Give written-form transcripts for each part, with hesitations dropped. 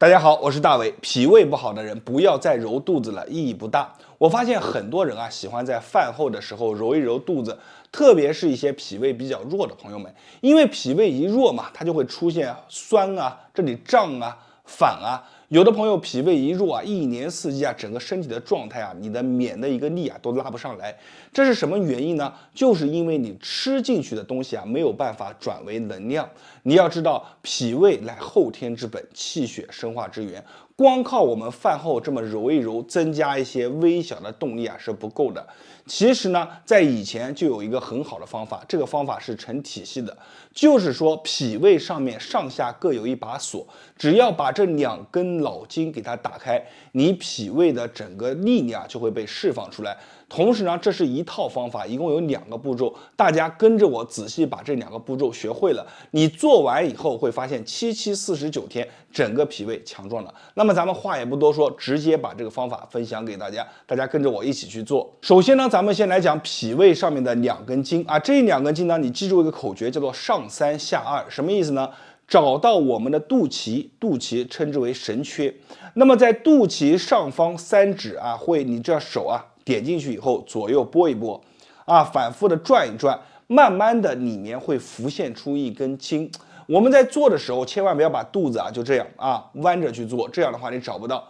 大家好，我是大伟。脾胃不好的人不要再揉肚子了，意义不大。我发现很多人啊喜欢在饭后的时候揉一揉肚子，特别是一些脾胃比较弱的朋友们，因为脾胃一弱嘛，它就会出现酸啊、这里胀啊、反啊。有的朋友脾胃一弱啊，一年四季啊，整个身体的状态啊，你的免的一个力啊都拉不上来。这是什么原因呢？就是因为你吃进去的东西啊没有办法转为能量。你要知道，脾胃乃后天之本，气血生化之源。光靠我们饭后这么揉一揉，增加一些微小的动力啊是不够的。其实呢，在以前就有一个很好的方法，这个方法是成体系的，就是说脾胃上面上下各有一把锁，只要把这两根脑筋给它打开，你脾胃的整个力量就会被释放出来。同时呢，这是一套方法，一共有2个步骤，大家跟着我仔细把这2个步骤学会了，你做完以后会发现749天，整个脾胃强壮了。那么咱们话也不多说，直接把这个方法分享给大家，大家跟着我一起去做。首先呢，咱们先来讲脾胃上面的2根筋啊，这2根筋呢，你记住一个口诀，叫做上3下2，什么意思呢？找到我们的肚脐，肚脐称之为神阙。那么在肚脐上方3指啊，你这手啊点进去以后，左右拨一拨，啊，反复的转一转，慢慢的里面会浮现出一根筋。我们在做的时候，千万不要把肚子啊就这样啊弯着去做，这样的话你找不到。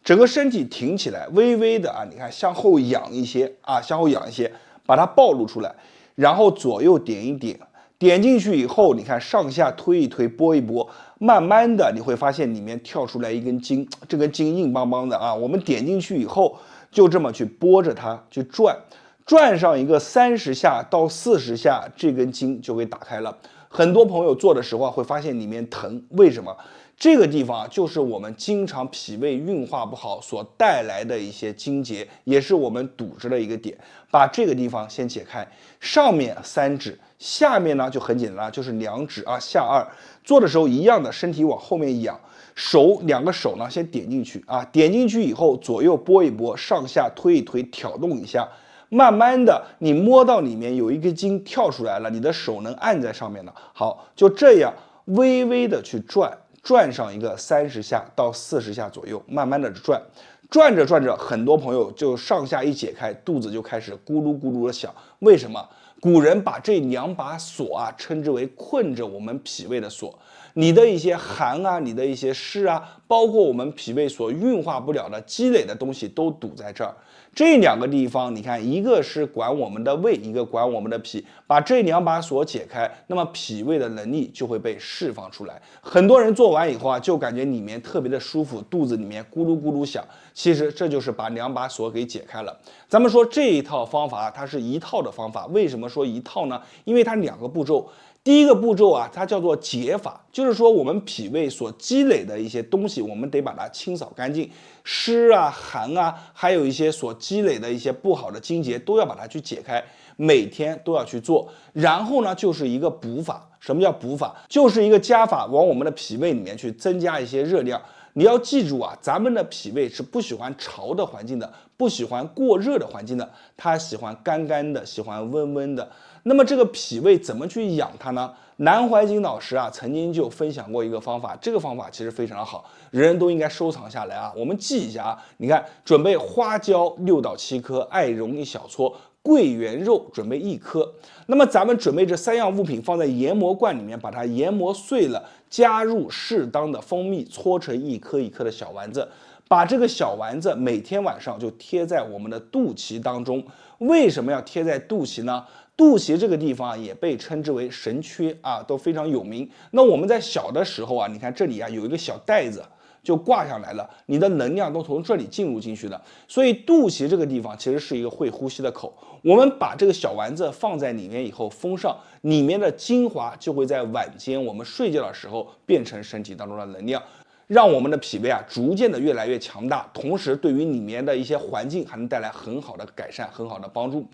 整个身体挺起来，微微的啊，你看向后仰一些啊，向后仰一些，把它暴露出来，然后左右点一点。点进去以后，你看上下推一推，拨一拨，慢慢的你会发现里面跳出来一根筋，这根筋硬邦邦的啊。我们点进去以后，就这么去拨着它去转，转上一个30下到40下，这根筋就给打开了。很多朋友做的时候会发现里面疼，为什么？这个地方就是我们经常脾胃运化不好所带来的一些筋结，也是我们堵着的一个点。把这个地方先解开，上面3指，下面呢就很简单，就是2指啊，下2。做的时候一样的，身体往后面仰，2个手呢先点进去啊，点进去以后左右拨一拨，上下推一推，挑动一下。慢慢的，你摸到里面有一根筋跳出来了，你的手能按在上面了。好，就这样微微的去转。转上一个30下到40下左右，慢慢的转，转着转着，很多朋友就上下一解开，肚子就开始咕噜咕噜的响。为什么？古人把这2把锁啊称之为困着我们脾胃的锁。你的一些寒啊，你的一些湿啊，包括我们脾胃所运化不了的积累的东西都堵在这儿。这2个地方，你看，一个是管我们的胃，一个管我们的脾，把这2把锁解开，那么脾胃的能力就会被释放出来。很多人做完以后啊，就感觉里面特别的舒服，肚子里面咕噜咕噜响，其实这就是把2把锁给解开了。咱们说这一套方法，它是一套的方法，为什么说一套呢？因为它2个步骤。第一个步骤啊，它叫做解法，就是说我们脾胃所积累的一些东西，我们得把它清扫干净，湿啊、寒啊，还有一些所积累的一些不好的筋结，都要把它去解开，每天都要去做。然后呢，就是一个补法。什么叫补法？就是一个加法，往我们的脾胃里面去增加一些热量。你要记住啊，咱们的脾胃是不喜欢潮的环境的，不喜欢过热的环境的，它喜欢干干的，喜欢温温的。那么这个脾胃怎么去养它呢？南怀瑾老师啊曾经就分享过一个方法，这个方法其实非常好，人人都应该收藏下来啊。我们记一下啊，你看，准备花椒6到7颗，艾绒1小撮，桂圆肉准备1颗。那么咱们准备这3样物品放在研磨罐里面，把它研磨碎了，加入适当的蜂蜜，搓成1颗1颗的小丸子。把这个小丸子每天晚上就贴在我们的肚脐当中。为什么要贴在肚脐呢？肚脐这个地方啊，也被称之为神阙啊，都非常有名。那我们在小的时候啊，你看这里啊有一个小带子，就挂上来了，你的能量都从这里进入进去的。所以肚脐这个地方其实是一个会呼吸的口。我们把这个小丸子放在里面以后封上，里面的精华就会在晚间我们睡觉的时候变成身体当中的能量。让我们的脾胃啊逐渐的越来越强大，同时对于里面的一些环境还能带来很好的改善，很好的帮助。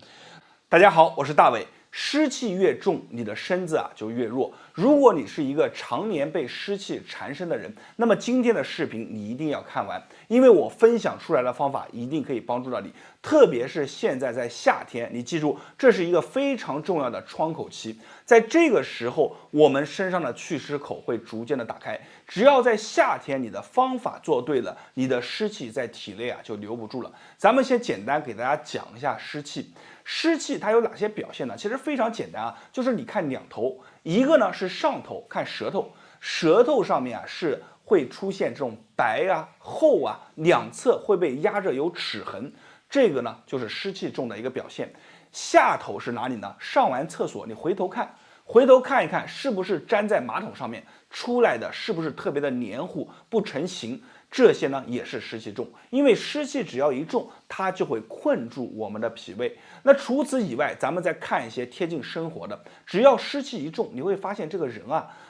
大家好，我是大伟。湿气越重，你的身子啊就越弱。如果你是一个常年被湿气缠身的人，那么今天的视频你一定要看完，因为我分享出来的方法一定可以帮助到你。特别是现在在夏天，你记住，这是一个非常重要的窗口期，在这个时候，我们身上的祛湿口会逐渐的打开。只要在夏天你的方法做对了，你的湿气在体内就留不住了。咱们先简单给大家讲一下湿气。湿气它有哪些表现呢？其实非常简单就是你看两头，一个呢是上头，看舌头，舌头上面是会出现这种白厚两侧会被压着有齿痕，这个呢就是湿气重的一个表现。下头是哪里呢？上完厕所你回头看一看，是不是粘在马桶上面，出来的是不是特别的黏糊不成形，这些呢也是湿气重。因为湿气只要一重，它就会困住我们的脾胃。那除此以外，咱们再看一些贴近生活的，只要湿气一重，你会发现这个人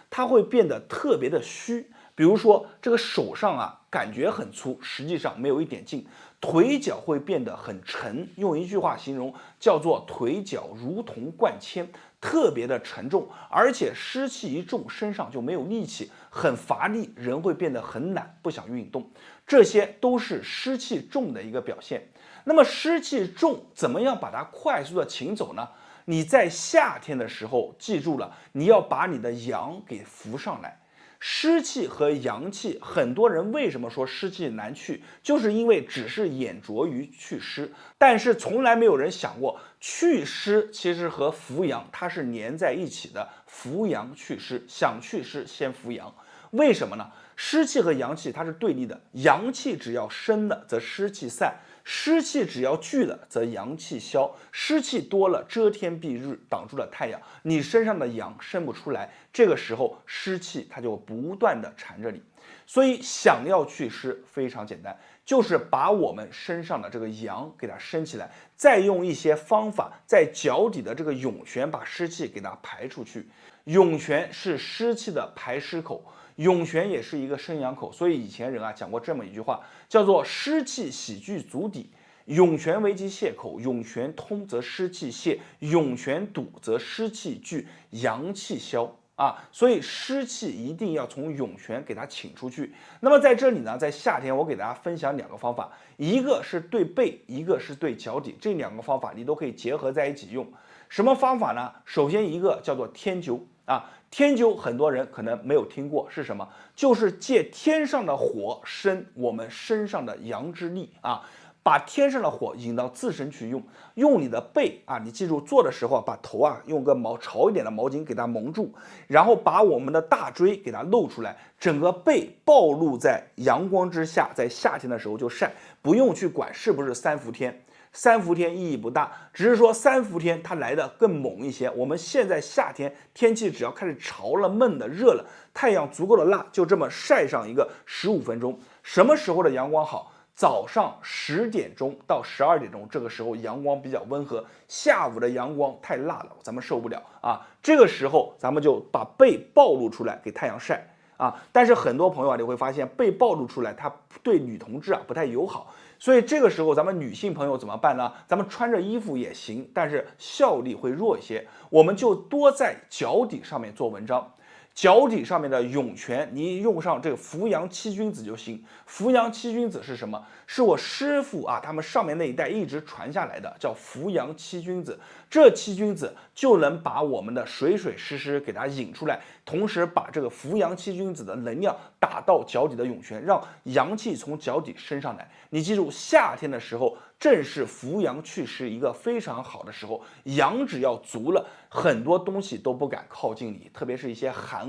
他会变得特别的虚。比如说这个手上感觉很粗，实际上没有一点劲，腿脚会变得很沉，用一句话形容叫做腿脚如同灌铅，特别的沉重，而且湿气一重，身上就没有力气，很乏力，人会变得很懒，不想运动，这些都是湿气重的一个表现。那么湿气重，怎么样把它快速的请走呢？你在夏天的时候，记住了，你要把你的阳给扶上来。湿气和阳气，很多人为什么说湿气难去，就是因为只是眼着于祛湿，但是从来没有人想过祛湿其实和扶阳它是连在一起的，扶阳祛湿，想祛湿先扶阳。为什么呢？湿气和阳气它是对立的，阳气只要生了则湿气散，湿气只要聚了则阳气消，湿气多了遮天蔽日，挡住了太阳，你身上的阳生不出来，这个时候湿气它就不断的缠着你。所以想要祛湿非常简单，就是把我们身上的这个阳给它升起来，再用一些方法在脚底的这个涌泉把湿气给它排出去。涌泉是湿气的排湿口，涌泉也是一个生阳口，所以以前人讲过这么一句话，叫做湿气喜聚足底，涌泉为其泄口，涌泉通则湿气泄，涌泉堵则湿气聚，阳气消所以湿气一定要从涌泉给它请出去。那么在这里呢，在夏天我给大家分享两个方法，一个是对背，一个是对脚底，这两个方法你都可以结合在一起用。什么方法呢？首先一个叫做天灸天灸很多人可能没有听过，是什么？就是借天上的火生我们身上的阳之力把天上的火引到自身去用，用你的背你记住做的时候把头用个潮一点的毛巾给它蒙住，然后把我们的大椎给它露出来，整个背暴露在阳光之下，在夏天的时候就晒，不用去管是不是三伏天。三伏天意义不大，只是说三伏天它来的更猛一些。我们现在夏天天气只要开始潮了、闷了、热了，太阳足够的辣，就这么晒上一个15分钟。什么时候的阳光好？早上10点钟到12点钟，这个时候阳光比较温和。下午的阳光太辣了，咱们受不了这个时候咱们就把背暴露出来给太阳晒但是很多朋友你会发现背暴露出来，它对女同志不太友好。所以这个时候咱们女性朋友怎么办呢？咱们穿着衣服也行，但是效力会弱一些，我们就多在脚底上面做文章。脚底上面的涌泉，你用上这个扶阳七君子就行。扶阳七君子是什么？是我师傅他们上面那一代一直传下来的，叫扶阳七君子。这七君子就能把我们的水水湿湿给它引出来，同时把这个扶阳七君子的能量打到脚底的涌泉，让阳气从脚底升上来。你记住，夏天的时候正是扶阳祛湿一个非常好的时候，阳只要足了，很多东西都不敢靠近你，特别是一些寒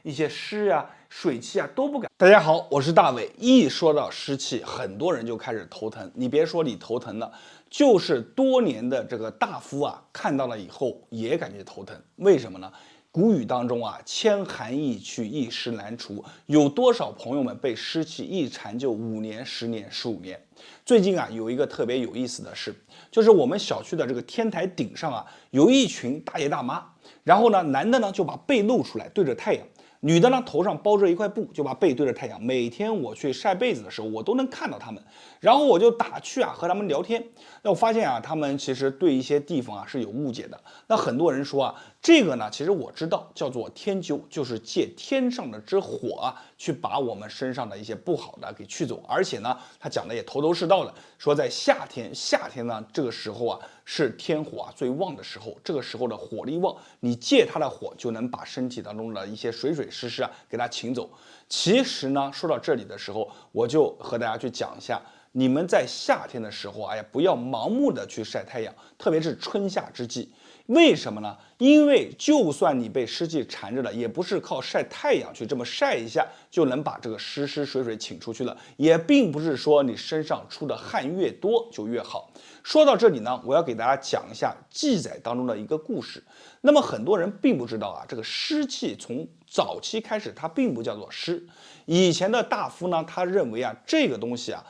一些湿水气都不敢。大家好，我是大伟。一说到湿气，很多人就开始头疼。你别说你头疼了，就是多年的这个大夫看到了以后也感觉头疼。为什么呢？古语当中千寒易去，一湿难除。有多少朋友们被湿气一缠就5年、10年、15年？最近有一个特别有意思的事，就是我们小区的这个天台顶上有一群大爷大妈，然后呢，男的呢就把背露出来对着太阳，女的呢头上包着一块布，就把背对着太阳。每天我去晒被子的时候，我都能看到他们，然后我就打趣和他们聊天。那我发现他们其实对一些地方是有误解的。那很多人说这个呢，其实我知道叫做天灸，就是借天上的之火啊，去把我们身上的一些不好的给去走。而且呢，他讲的也头头是道的，说在夏天呢这个时候啊是天火啊最旺的时候，这个时候的火力旺，你借它的火就能把身体当中的一些水湿啊给它请走。其实呢，说到这里的时候，我就和大家去讲一下。你们在夏天的时候，哎呀，不要盲目的去晒太阳，特别是春夏之际。为什么呢？因为就算你被湿气缠着了，也不是靠晒太阳去这么晒一下就能把这个湿水请出去了，也并不是说你身上出的汗越多就越好。说到这里呢，我要给大家讲一下记载当中的一个故事。那么很多人并不知道啊，这个湿气从早期开始它并不叫做湿。以前的大夫呢，他认为啊，这个东西啊，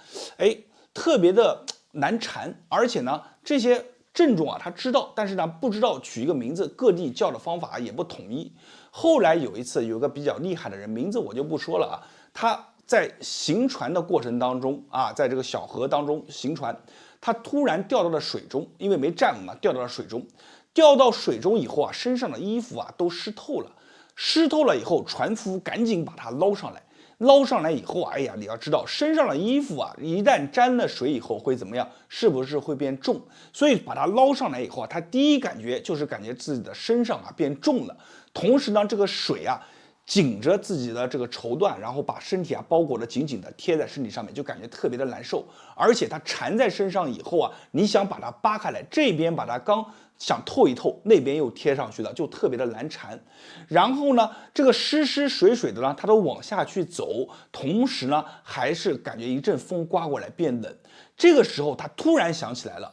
特别的难缠，而且呢，这些症状啊，他知道，但是呢，不知道取一个名字，各地叫的方法也不统一。后来有一次，有个比较厉害的人，名字我就不说了啊，他在行船的过程当中啊，在这个小河当中行船，他突然掉到了水中，因为没站稳嘛，掉到了水中。掉到水中以后啊，身上的衣服啊都湿透了，湿透了以后，船夫赶紧把他捞上来。捞上来以后啊，哎呀，你要知道身上的衣服啊，一旦沾了水以后会怎么样？是不是会变重？所以把它捞上来以后啊，他第一感觉就是感觉自己的身上啊变重了，同时呢，这个水啊紧着自己的这个绸缎，然后把身体啊包裹得紧紧的贴在身体上面，就感觉特别的难受。而且它缠在身上以后啊，你想把它扒开来，这边把它刚想透一透，那边又贴上去了，就特别的难缠。然后呢，这个湿水的呢，它都往下去走，同时呢，还是感觉一阵风刮过来变冷。这个时候他突然想起来了，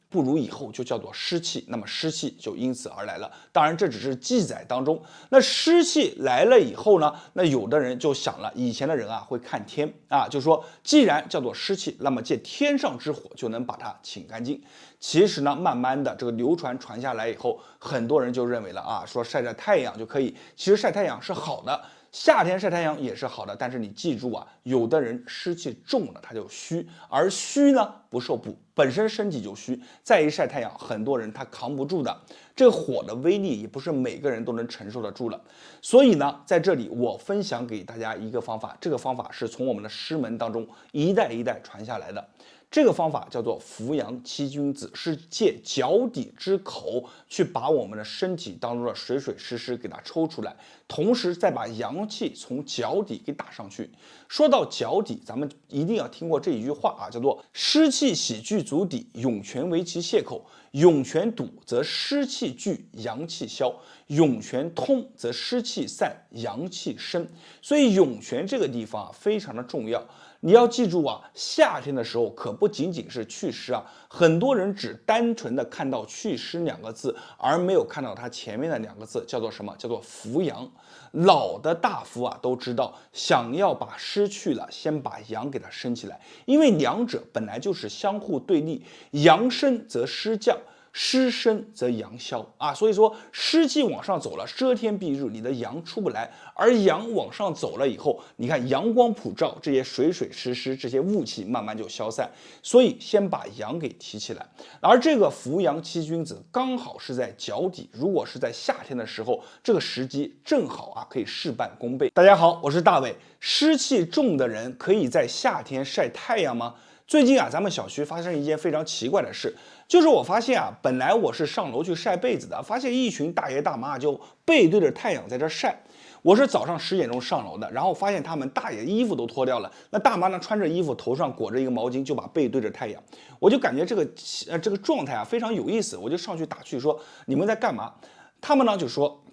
不如以后就叫做湿气，那么湿气就因此而来了。当然，这只是记载当中。那湿气来了以后呢，那有的人就想了，以前的人啊会看天啊，就说既然叫做湿气，那么借天上之火就能把它请干净。其实呢，慢慢的这个流传下来以后，很多人就认为了啊，说晒晒太阳就可以。其实晒太阳是好的。夏天晒太阳也是好的，但是你记住啊，有的人湿气重了他就虚，而虚呢不受补，本身身体就虚，再一晒太阳，很多人他扛不住的，这个火的威力也不是每个人都能承受得住了。所以呢，在这里我分享给大家一个方法，这个方法是从我们的师门当中一代一代传下来的。这个方法叫做扶阳七君子，是借脚底之口去把我们的身体当中的水湿给它抽出来，同时再把阳气从脚底给打上去。说到脚底，咱们一定要听过这一句话啊，叫做湿气喜聚足底，涌泉为其泄口。涌泉堵则湿气聚，阳气消；涌泉通则湿气散，阳气生。所以涌泉这个地方啊，非常的重要。你要记住啊，夏天的时候可不仅仅是祛湿啊，很多人只单纯的看到祛湿两个字，而没有看到它前面的两个字叫做什么？叫做扶阳。老的大夫啊都知道，想要把湿去了，先把阳给它升起来，因为两者本来就是相互对立，阳升则湿降。湿升则阳消啊，所以说湿气往上走了，遮天蔽日，你的阳出不来；而阳往上走了以后，你看阳光普照，这些水湿这些雾气慢慢就消散。所以先把阳给提起来，而这个扶阳七君子刚好是在脚底，如果是在夏天的时候，这个时机正好啊，可以事半功倍。大家好，我是大伟。湿气重的人可以在夏天晒太阳吗？最近啊，咱们小区发生一件非常奇怪的事，就是我发现啊，本来我是上楼去晒被子的，发现一群大爷大妈就背对着太阳在这晒。我是早上10点钟上楼的，然后发现他们大爷衣服都脱掉了，那大妈呢穿着衣服，头上裹着一个毛巾，就把背对着太阳。我就感觉这个状态啊非常有意思，我就上去打趣说：“你们在干嘛？”他们呢就说：“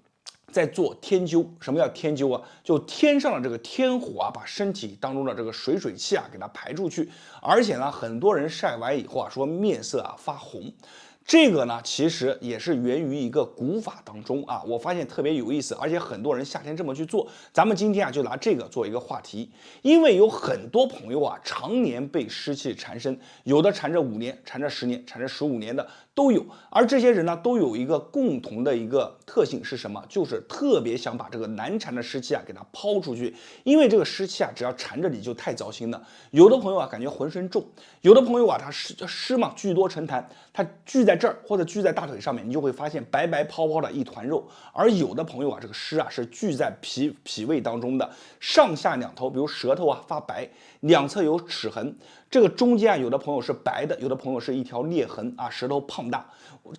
在做天灸。”什么叫天灸啊？就天上的这个天火啊，把身体当中的这个水气啊给它排出去。而且呢，很多人晒完以后啊，说面色啊发红。这个呢，其实也是源于一个古法当中啊，我发现特别有意思，而且很多人夏天这么去做。咱们今天啊，就拿这个做一个话题，因为有很多朋友啊，常年被湿气缠身，有的缠着5年，缠着10年，缠着15年的都有。而这些人呢，都有一个共同的一个特性是什么？就是特别想把这个难缠的湿气啊给它抛出去，因为这个湿气啊，只要缠着你就太糟心了。有的朋友啊，感觉浑身重；有的朋友啊，他湿嘛聚多成痰，他聚在在这儿或者聚在大腿上面，你就会发现白白泡泡的一团肉。而有的朋友啊，这个湿啊是聚在脾胃当中的上下两头，比如舌头啊发白，两侧有齿痕，这个中间啊有的朋友是白的，有的朋友是一条裂痕啊，舌头胖大，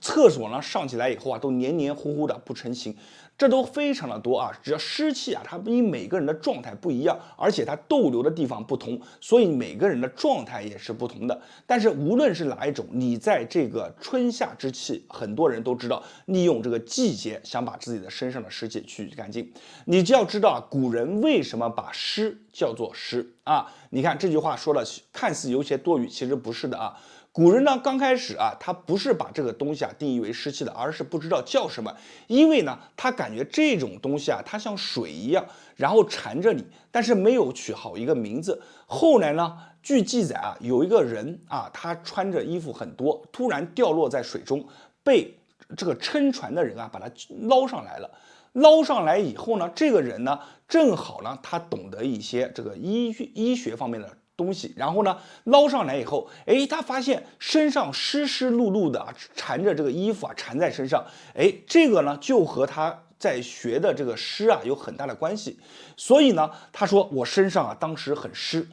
厕所呢上起来以后啊都黏黏糊糊的不成形。这都非常的多啊！只要湿气啊，它因每个人的状态不一样，而且它逗留的地方不同，所以每个人的状态也是不同的。但是无论是哪一种，你在这个春夏之气，很多人都知道利用这个季节，想把自己的身上的湿气去干净。你就要知道啊，古人为什么把湿叫做湿啊？你看这句话说的看似有些多余，其实不是的啊。古人呢，刚开始啊，他不是把这个东西啊定义为湿气的，而是不知道叫什么。因为呢，他感觉这种东西啊，它像水一样，然后缠着你，但是没有取好一个名字。后来呢，据记载啊，有一个人啊，他穿着衣服很多，突然掉落在水中，被这个撑船的人啊把他捞上来了。捞上来以后呢，这个人呢，正好呢，他懂得一些这个医学方面的东西，然后呢，捞上来以后，哎，他发现身上湿湿漉漉的啊，缠着这个衣服啊，缠在身上，哎，这个呢，就和他在学的这个湿啊有很大的关系。所以呢，他说我身上啊当时很湿，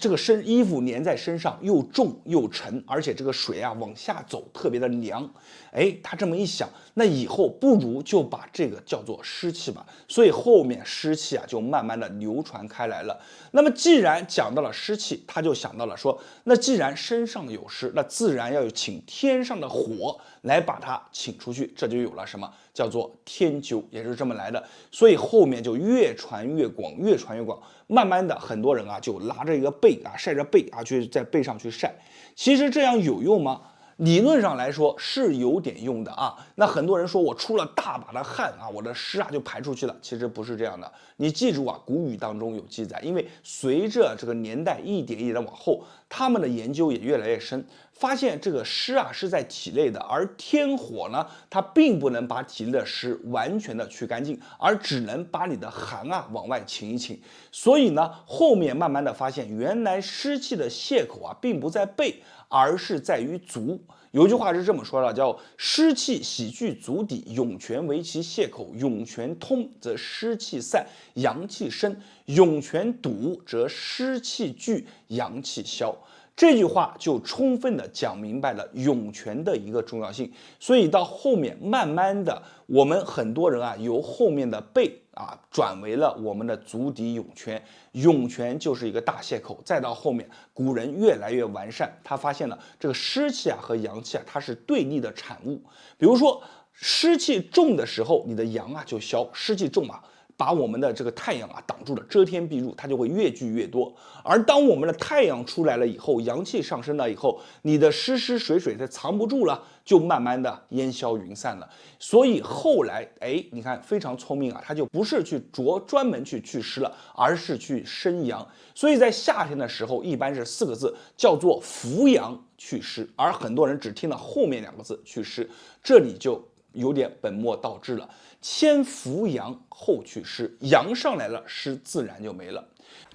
这个衣服粘在身上又重又沉，而且这个水啊往下走特别的凉。哎，他这么一想，那以后不如就把这个叫做湿气吧。所以后面湿气啊就慢慢的流传开来了。那么既然讲到了湿气，他就想到了说，那既然身上有湿，那自然要请天上的火来把它请出去，这就有了什么叫做天灸，也是这么来的。所以后面就越传越广，越传越广。慢慢的，很多人啊就拿着一个被啊晒着背啊，去在背上去晒。其实这样有用吗？理论上来说是有点用的啊。那很多人说我出了大把的汗啊，我的湿啊就排出去了。其实不是这样的。你记住啊，古语当中有记载，因为随着这个年代一点一点的往后，他们的研究也越来越深，发现这个湿啊是在体内的，而天火呢，它并不能把体内的湿完全的去干净，而只能把你的寒啊往外请一请。所以呢，后面慢慢的发现，原来湿气的泄口啊，并不在背，而是在于足。有一句话是这么说的，叫湿气喜聚足底，涌泉为其泄口。涌泉通则湿气散，阳气生；涌泉堵则湿气聚，阳气消。这句话就充分的讲明白了涌泉的一个重要性。所以到后面慢慢的，我们很多人啊，由后面的背啊转为了我们的足底涌泉。涌泉就是一个大泄口。再到后面，古人越来越完善，他发现了这个湿气啊和阳气啊，它是对立的产物。比如说湿气重的时候，你的阳啊就消，湿气重嘛，把我们的这个太阳啊挡住了，遮天蔽日，它就会越聚越多。而当我们的太阳出来了以后，阳气上升了以后，你的湿湿水水它藏不住了，就慢慢的烟消云散了。所以后来，哎，你看非常聪明啊，他就不是去专门去湿了，而是去生阳。所以在夏天的时候，一般是4个字，叫做扶阳祛湿，而很多人只听了后面2个字祛湿，这里就有点本末倒置了。先扶阳后祛湿，阳上来了，湿自然就没了。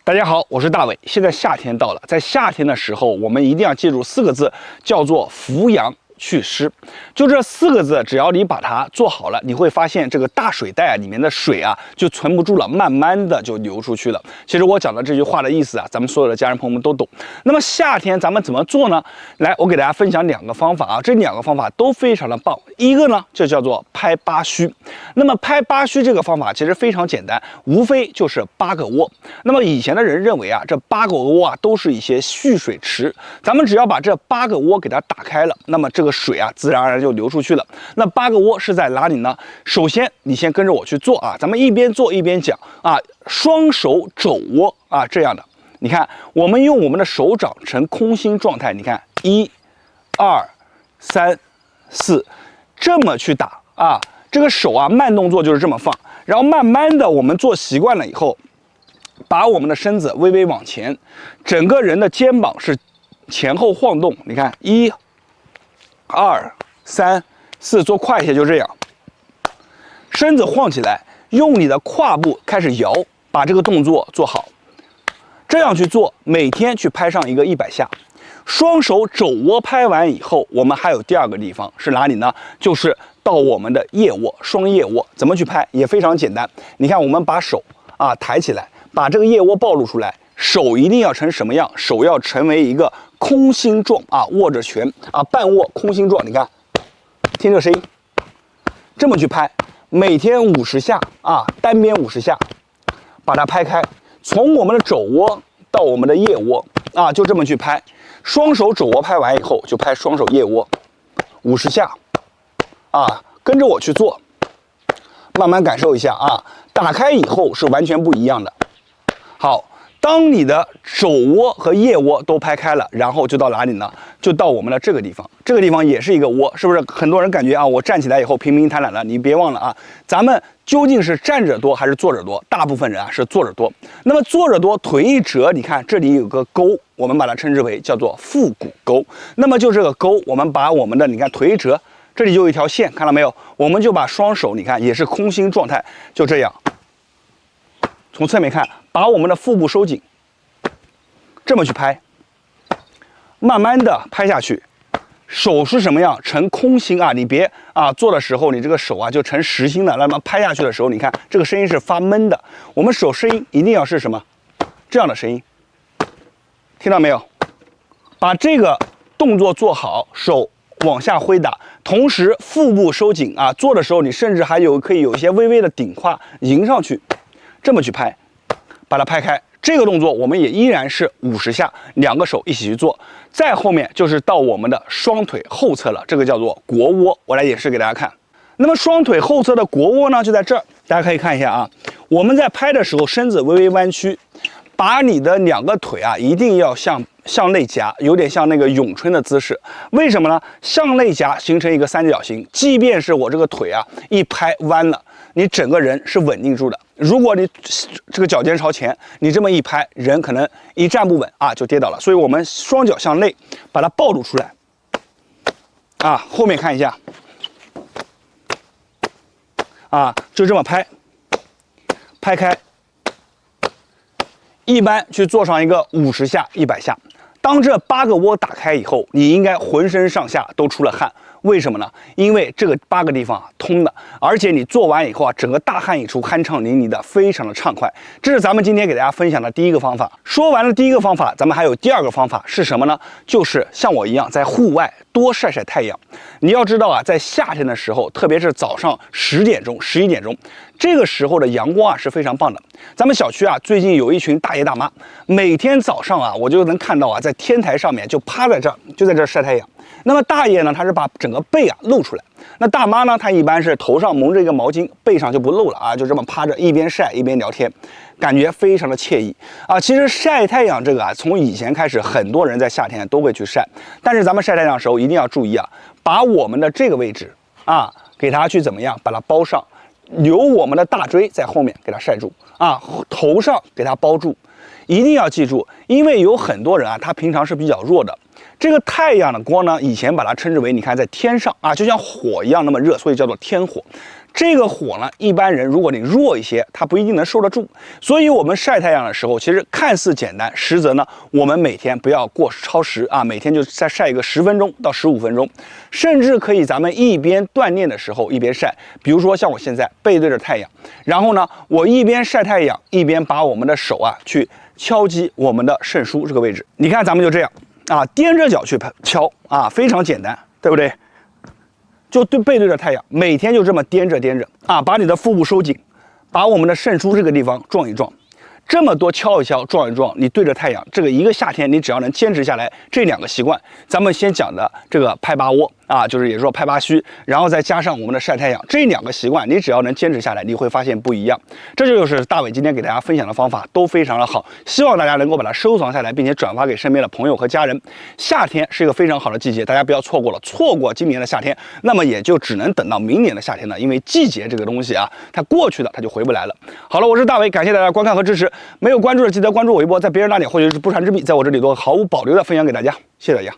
大家好，我是大伟。现在夏天到了，在夏天的时候，我们一定要记住4个字，叫做扶阳祛湿。就这4个字，只要你把它做好了，你会发现这个大水袋啊里面的水啊就存不住了，慢慢的就流出去了。其实我讲的这句话的意思啊，咱们所有的家人朋友们都懂。那么夏天咱们怎么做呢？来，我给大家分享2个方法啊，这2个方法都非常的棒。一个呢就叫做拍8虚。那么拍8虚这个方法其实非常简单，无非就是8个窝。那么以前的人认为啊，这8个窝啊都是一些蓄水池，咱们只要把这8个窝给它打开了，那么这个水啊自然而然就流出去了。那8个窝是在哪里呢？首先你先跟着我去做啊，咱们一边做一边讲啊，双手肘窝啊这样的。你看，我们用我们的手掌呈空心状态，你看1、2、3、4，这么去打啊。这个手啊慢动作就是这么放，然后慢慢的我们做习惯了以后，把我们的身子微微往前，整个人的肩膀是前后晃动。你看1、2、3、4，做快一些，就这样，身子晃起来，用你的胯部开始摇，把这个动作做好。这样去做，每天去拍上一个100下。双手肘窝拍完以后，我们还有第二个地方是哪里呢？就是到我们的腋窝，双腋窝。怎么去拍也非常简单。你看，我们把手抬起来，把这个腋窝暴露出来，手一定要成什么样？手要成为一个空心状握着拳半握空心状。你看，听这个声音，这么去拍，每天50下单边50下，把它拍开，从我们的肘窝到我们的腋窝就这么去拍。双手肘窝拍完以后，就拍双手腋窝50下跟着我去做，慢慢感受一下打开以后是完全不一样的。好，当你的肘窝和腋窝都拍开了，然后就到哪里呢？就到我们的这个地方。这个地方也是一个窝，是不是？很多人感觉我站起来以后平平坦坦的，你别忘了咱们究竟是站着多还是坐着多？大部分人是坐着多。那么坐着多，腿一折，你看这里有个沟，我们把它称之为叫做腹股沟。那么就这个沟，我们把我们的你看腿一折，这里就有一条线，看到没有？我们就把双手你看也是空心状态，就这样。从侧面看，把我们的腹部收紧，这么去拍，慢慢的拍下去。手是什么样？成空心你别做的时候，你这个手就成实心的。那么拍下去的时候，你看这个声音是发闷的。我们手声音一定要是什么？这样的声音，听到没有？把这个动作做好，手往下挥打，同时腹部收紧做的时候，你甚至还可以有一些微微的顶胯迎上去。这么去拍，把它拍开。这个动作我们也依然是50下，两个手一起去做。再后面就是到我们的双腿后侧了，这个叫做腘窝。我来演示给大家看。那么双腿后侧的腘窝呢，就在这儿，大家可以看一下我们在拍的时候，身子微微弯曲，把你的两个腿一定要向内夹，有点像那个咏春的姿势。为什么呢？向内夹形成一个三角形，即便是我这个腿一拍弯了，你整个人是稳定住的。如果你这个脚尖朝前，你这么一拍，人可能一站不稳就跌倒了。所以我们双脚向内，把它暴露出来后面看一下就这么拍，拍开。一般去做上一个50下、100下。当这8个窝打开以后，你应该浑身上下都出了汗。为什么呢？因为这个8个地方通的，而且你做完以后整个大汗一出，酣畅淋漓的，非常的畅快。这是咱们今天给大家分享的第一个方法。说完了第一个方法，咱们还有第二个方法是什么呢？就是像我一样在户外多晒晒太阳。你要知道在夏天的时候，特别是早上10点钟、11点钟，这个时候的阳光是非常棒的。咱们小区最近有一群大爷大妈，每天早上我就能看到在天台上面就趴在这儿，就在这儿晒太阳。那么大爷呢，他是把整个背露出来；那大妈呢，她一般是头上蒙着一个毛巾，背上就不露了就这么趴着，一边晒一边聊天，感觉非常的惬意其实晒太阳这个从以前开始，很多人在夏天都会去晒，但是咱们晒太阳的时候一定要注意把我们的这个位置给它去怎么样，把它包上，留我们的大椎在后面给它晒住头上给它包住。一定要记住，因为有很多人他平常是比较弱的。这个太阳的光呢，以前把它称之为，你看在天上就像火一样那么热，所以叫做天火。这个火呢，一般人如果你弱一些，它不一定能受得住。所以我们晒太阳的时候，其实看似简单，实则呢，我们每天不要过超时每天就再晒一个10分钟到15分钟，甚至可以咱们一边锻炼的时候一边晒。比如说像我现在背对着太阳，然后呢，我一边晒太阳，一边把我们的手去敲击我们的肾腧这个位置。你看咱们就这样踮着脚去敲非常简单，对不对？就背对着太阳，每天就这么踮着把你的腹部收紧，把我们的肾腧这个地方撞一撞，这么多敲一敲，撞一撞，你对着太阳，这个一个夏天你只要能坚持下来这2个习惯，咱们先讲的这个拍8窝就是也就是说拍8虚，然后再加上我们的晒太阳，这2个习惯你只要能坚持下来，你会发现不一样。这就是大伟今天给大家分享的方法，都非常的好，希望大家能够把它收藏下来，并且转发给身边的朋友和家人。夏天是一个非常好的季节，大家不要错过了，错过今年的夏天，那么也就只能等到明年的夏天了，因为季节这个东西它过去了，它就回不来了。好了，我是大伟，感谢大家观看和支持，没有关注的记得关注我一波，在别人那里或者是不传之秘，在我这里都毫无保留的分享给大家，谢谢大家。